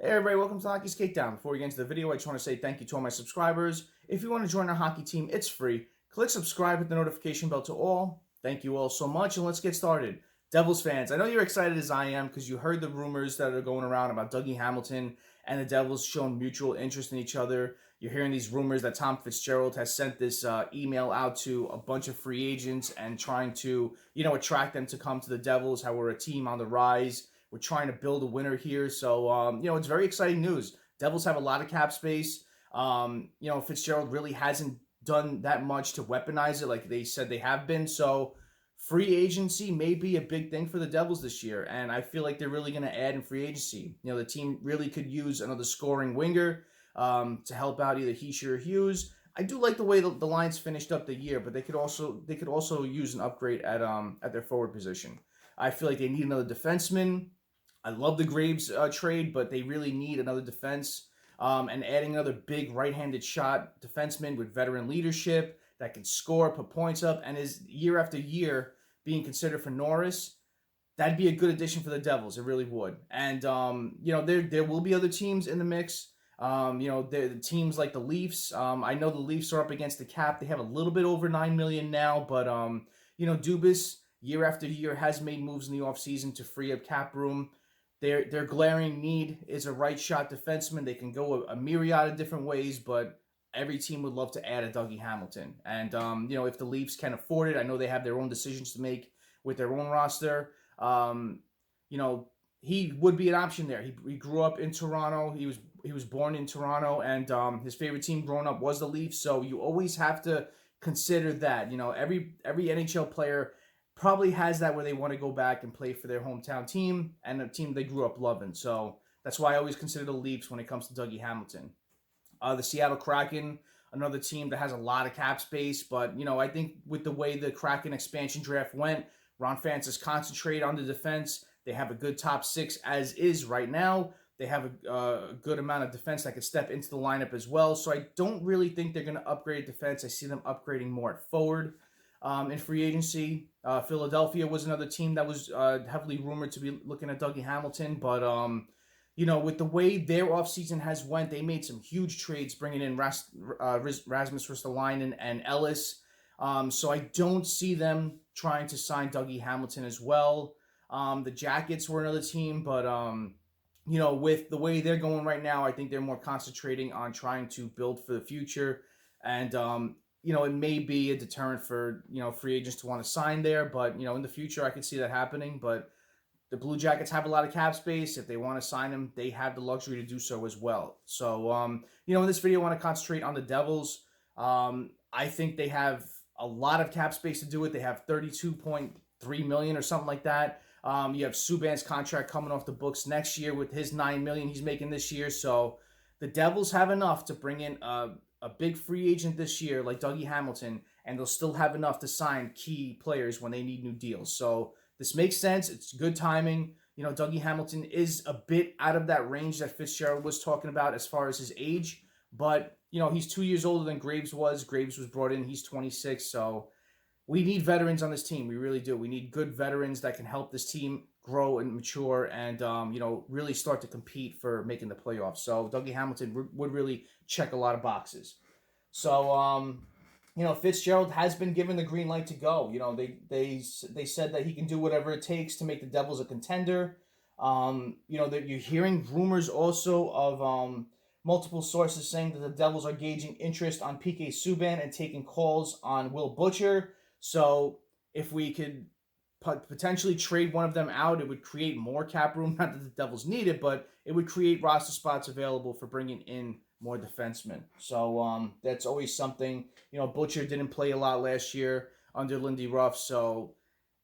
Hey everybody, welcome to Hockey's Takedown. Before we get into the video, I just want to say thank you to all my subscribers. If you want to join our hockey team, it's free. Click subscribe with the notification bell to all. Thank you all so much, and let's get started. Devils fans, I know you're excited as I am because you heard the rumors that are going around about Dougie Hamilton and the Devils showing mutual interest in each other. You're hearing these rumors that Tom Fitzgerald has sent this email out to a bunch of free agents and trying to, attract them to come to the Devils, how we're a team on the rise. We're trying to build a winner here. So, it's very exciting news. Devils have a lot of cap space. Fitzgerald really hasn't done that much to weaponize it like they said they have been. So free agency may be a big thing for the Devils this year. And I feel like they're really going to add in free agency. The team really could use another scoring winger to help out either Heischer or Hughes. I do like the way the Lions finished up the year, but they could also use an upgrade at their forward position. I feel like they need another defenseman. I love the Graves trade, but they really need another defense. And adding another big right-handed shot defenseman with veteran leadership that can score, put points up, and is year after year being considered for Norris, that'd be a good addition for the Devils. It really would. And, there will be other teams in the mix. The teams like the Leafs. I know the Leafs are up against the cap. They have a little bit over $9 million now, but, Dubas, year after year, has made moves in the offseason to free up cap room. Their glaring need is a right shot defenseman. They can go a myriad of different ways, but every team would love to add a Dougie Hamilton. And, if the Leafs can afford it, I know they have their own decisions to make with their own roster. He would be an option there. He grew up in Toronto. He was born in Toronto, and his favorite team growing up was the Leafs. So you always have to consider that. Every NHL player probably has that where they want to go back and play for their hometown team and a team they grew up loving. So that's why I always consider the Leafs when it comes to Dougie Hamilton. The Seattle Kraken, another team that has a lot of cap space, but I think with the way the Kraken expansion draft went, Ron Francis concentrated on the defense. They have a good top six as is right now. They have a good amount of defense that could step into the lineup as well. So I don't really think they're going to upgrade defense. I see them upgrading more at forward. In free agency, Philadelphia was another team that was heavily rumored to be looking at Dougie Hamilton. But, with the way their offseason has went, they made some huge trades, bringing in Rasmus Ristolainen and Ellis. So I don't see them trying to sign Dougie Hamilton as well. The Jackets were another team, but, with the way they're going right now, I think they're more concentrating on trying to build for the future. And, it may be a deterrent for, free agents to want to sign there. But, in the future, I could see that happening. But the Blue Jackets have a lot of cap space. If they want to sign him, they have the luxury to do so as well. So, in this video, I want to concentrate on the Devils. I think they have a lot of cap space to do it. They have $32.3 million or something like that. You have Subban's contract coming off the books next year with his $9 million he's making this year. So the Devils have enough to bring in a big free agent this year like Dougie Hamilton, and they'll still have enough to sign key players when they need new deals. So this makes sense. It's good timing. Dougie Hamilton is a bit out of that range that Fitzgerald was talking about as far as his age, but he's 2 years older than Graves was. Graves was brought in. He's 26. So we need veterans on this team. We really do. We need good veterans that can help this team grow and mature and, really start to compete for making the playoffs. So Dougie Hamilton would really check a lot of boxes. So, Fitzgerald has been given the green light to go. They said that he can do whatever it takes to make the Devils a contender. That you're hearing rumors also of multiple sources saying that the Devils are gauging interest on PK Subban and taking calls on Will Butcher. So if we could potentially trade one of them out, it would create more cap room. Not that the Devils need it, but it would create roster spots available for bringing in more defensemen. So that's always something. Butcher didn't play a lot last year under Lindy Ruff. So,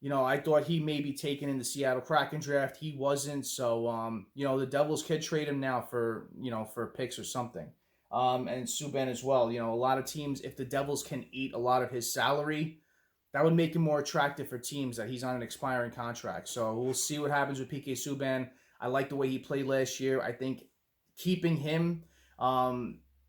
I thought he may be taken in the Seattle Kraken draft. He wasn't. So, the Devils could trade him now for picks or something. And Subban as well. A lot of teams, if the Devils can eat a lot of his salary, that would make him more attractive for teams that he's on an expiring contract. So we'll see what happens with PK Subban. I like the way he played last year. I think keeping him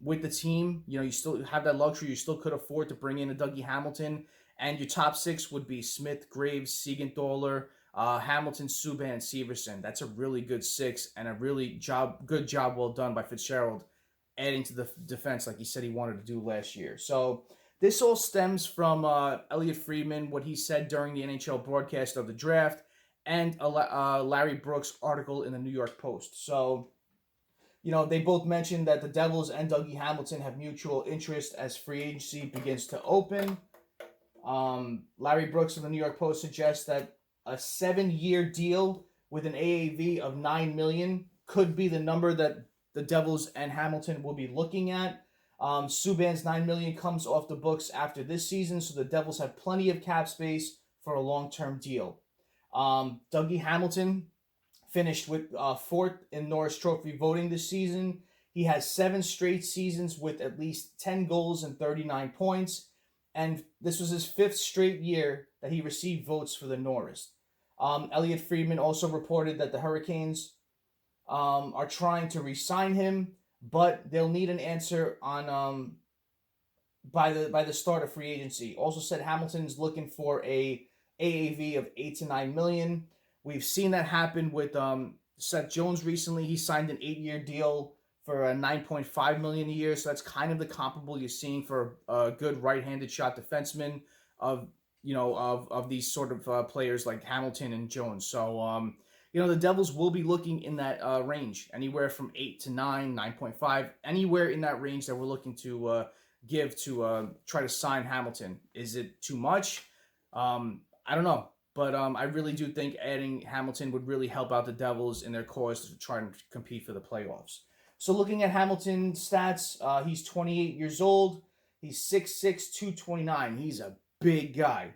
with the team, you still have that luxury. You still could afford to bring in a Dougie Hamilton. And your top six would be Smith, Graves, Siegenthaler, Hamilton, Subban, and Severson. That's a really good six, and a really good job well done by Fitzgerald, adding to the defense like he said he wanted to do last year. So this all stems from Elliot Friedman, what he said during the NHL broadcast of the draft, and Larry Brooks' article in the New York Post. So, they both mentioned that the Devils and Dougie Hamilton have mutual interest as free agency begins to open. Larry Brooks of the New York Post suggests that a 7-year deal with an AAV of $9 million could be the number that the Devils and Hamilton will be looking at. Subban's $9 million comes off the books after this season, so the Devils have plenty of cap space for a long-term deal. Dougie Hamilton finished with 4th in Norris Trophy voting this season. He has 7 straight seasons with at least 10 goals and 39 points, and this was his 5th straight year that he received votes for the Norris. Elliot Friedman also reported that the Hurricanes are trying to re-sign him, but they'll need an answer on by the start of free agency. Also said Hamilton's looking for a AAV of $8 to $9 million. We've seen that happen with Seth Jones recently. He signed an 8-year deal for $9.5 million a year. So that's kind of the comparable you're seeing for a good right-handed shot defenseman of these sort of players like Hamilton and Jones. So the Devils will be looking in that range, anywhere from 8 to 9, 9.5, anywhere in that range that we're looking to give to try to sign Hamilton. Is it too much? I don't know. But I really do think adding Hamilton would really help out the Devils in their cause to try and compete for the playoffs. So looking at Hamilton's stats, he's 28 years old. He's 6'6", 229. He's a big guy.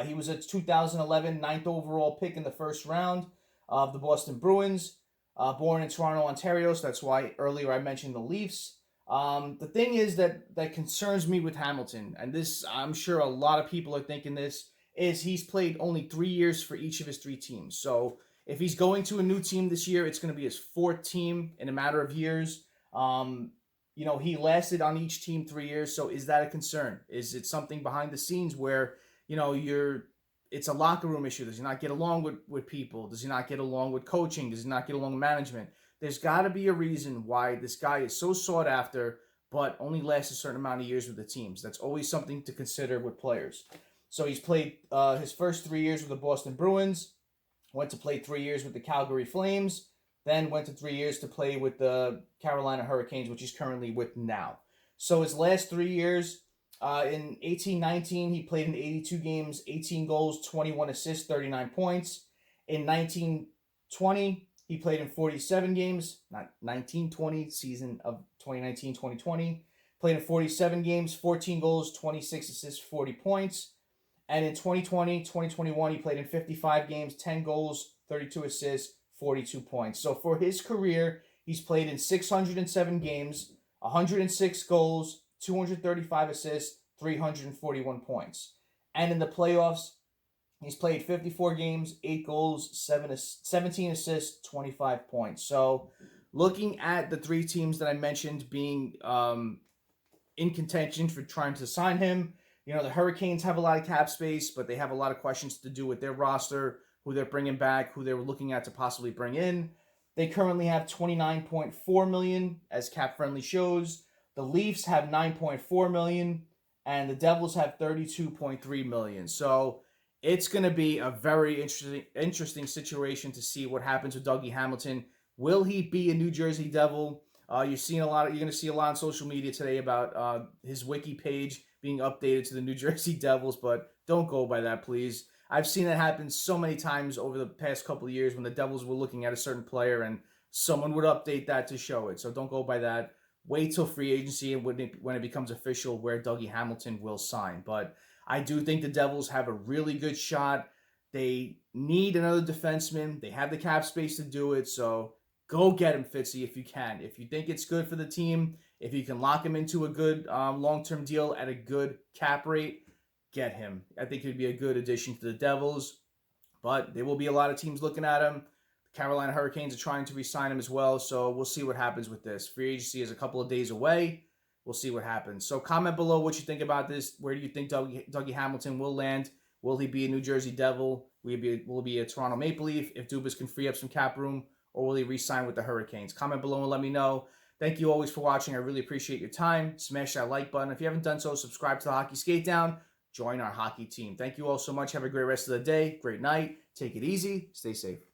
He was a 2011 9th overall pick in the first round of the Boston Bruins. Born in Toronto, Ontario, so that's why earlier I mentioned the Leafs. The thing is that concerns me with Hamilton, and this, I'm sure a lot of people are thinking this, is he's played only 3 years for each of his 3 teams. So if he's going to a new team this year, it's going to be his 4th team in a matter of years. He lasted on each team 3 years. So is that a concern? Is it something behind the scenes where, it's a locker room issue? Does he not get along with people? Does he not get along with coaching? Does he not get along with management? There's got to be a reason why this guy is so sought after, but only lasts a certain amount of years with the teams. That's always something to consider with players. So he's played his first 3 years with the Boston Bruins, went to play 3 years with the Calgary Flames, then went to 3 years to play with the Carolina Hurricanes, which he's currently with now. So his last 3 years, in 18-19, he played in 82 games, 18 goals, 21 assists, 39 points. In 19-20, he played in 47 games, not 19-20, season of 2019-2020. Played in 47 games, 14 goals, 26 assists, 40 points. And in 2020-2021, he played in 55 games, 10 goals, 32 assists, 42 points. So for his career, he's played in 607 games, 106 goals, 235 assists, 341 points. And in the playoffs, he's played 54 games, 8 goals, 17 assists, 25 points. So looking at the 3 teams that I mentioned being in contention for trying to sign him, the Hurricanes have a lot of cap space, but they have a lot of questions to do with their roster, who they're bringing back, who they were looking at to possibly bring in. They currently have $29.4 million as cap-friendly shows. The Leafs have $9.4 million, and the Devils have $32.3 million. So it's going to be a very interesting situation to see what happens with Dougie Hamilton. Will he be a New Jersey Devil? You're going to see a lot on social media today about his wiki page being updated to the New Jersey Devils, but don't go by that, please. I've seen that happen so many times over the past couple of years when the Devils were looking at a certain player and someone would update that to show it. So don't go by that. Wait till free agency and when it becomes official where Dougie Hamilton will sign. But I do think the Devils have a really good shot. They need another defenseman. They have the cap space to do it, so go get him, Fitzy, if you can. If you think it's good for the team, if you can lock him into a good long-term deal at a good cap rate, get him. I think he'd be a good addition to the Devils. But there will be a lot of teams looking at him. The Carolina Hurricanes are trying to re-sign him as well, so we'll see what happens with this. Free agency is a couple of days away. We'll see what happens. So comment below what you think about this. Where do you think Dougie Hamilton will land Will he be a New Jersey Devil? Will he be a Toronto Maple Leaf if Dubas can free up some cap room? Or will he re-sign with the Hurricanes? Comment below and let me know. Thank you always for watching. I really appreciate your time. Smash that like button. If you haven't done so, subscribe to the Hockey Skate Down. Join our hockey team. Thank you all so much. Have a great rest of the day. Great night. Take it easy. Stay safe.